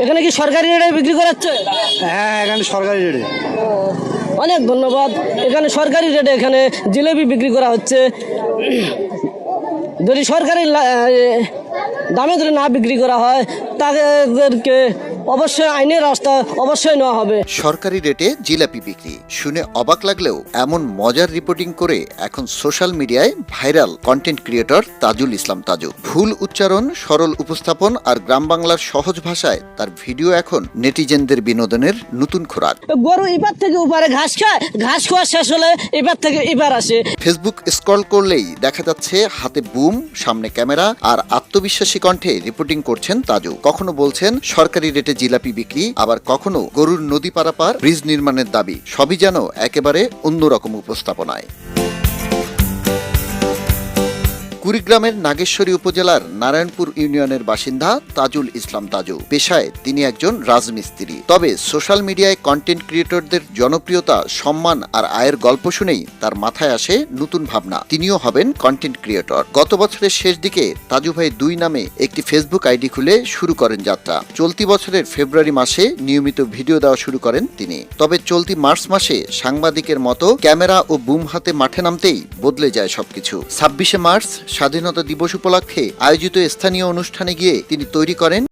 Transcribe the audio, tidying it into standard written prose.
এখানে কি সরকারি রেটে বিক্রি করাচ্ছে? হ্যাঁ, এখানে সরকারি রেটে। অনেক ধন্যবাদ। এখানে সরকারি রেটে এখানে জিলেবি বিক্রি করা হচ্ছে। যদি সরকারি দামে যদি না বিক্রি করা হয় তাদেরকে অবশ্যই আইনের রাস্তা অবশ্যই নেওয়া হবে। সরকারি রেটে জিলাপি বিক্রি শুনে অবাক লাগলেও এমন মজার রিপোর্টিং করে এখন সোশ্যাল মিডিয়ায় viral content creator Tajul Islam Taju. ভুল উচ্চারণ, সরল উপস্থাপন আর গ্রাম বাংলার সহজ ভাষায় তার ভিডিও এখন নেটিজেনদের বিনোদনের নতুন খোরাক। গরু এবার থেকে উপরে ঘাস খায়, ঘাস খাওয়া শেষ হলে এবার থেকে এবার আসে। ফেসবুক স্ক্রল করলেই দেখা যাচ্ছে হাতে বুম, সামনে ক্যামেরা আর আত্মবিশ্বাসী কণ্ঠে রিপোর্টিং করছেন তাজু। কখনো বলছেন সরকারি রেটে জিলাপি বিক্রি, আবার কখনো গরুর নদী পারাপার ব্রিজ নির্মাণের দাবি। সবই যেন একেবারে অন্যরকম উপস্থাপনায়। কুড়িগ্রামের নাগেশ্বরী উপজেলার নারায়ণপুর ইউনিয়নের বাসিন্দা তাজুল ইসলাম তাজু। পেশায় তিনি একজন রাজমিস্ত্রি। তবে সোশ্যাল মিডিয়ায় কন্টেন্ট ক্রিয়েটরদের জনপ্রিয়তা, সম্মান আর আয়ের গল্প শুনেই তার মাথায় আসে নতুন ভাবনা, তিনিও হবেন কন্টেন্ট ক্রিয়েটর। গত বছরের শেষ দিকে তাজু ভাই 2 নামে একটি ফেসবুক আইডি খুলে শুরু করেন যাত্রা। চলতি বছরের ফেব্রুয়ারি মাসে নিয়মিত ভিডিও দেওয়া শুরু করেন তিনি। তবে চলতি মার্চ মাসে সাংবাদিকের মতো ক্যামেরা ও বুম হাতে মাঠে নামতেই বদলে যায় সবকিছু। 26শে মার্চ স্বাধীনতা দিবস উপলক্ষে আয়োজিত স্থানীয় অনুষ্ঠানে গিয়ে তিনি তৈরি করেন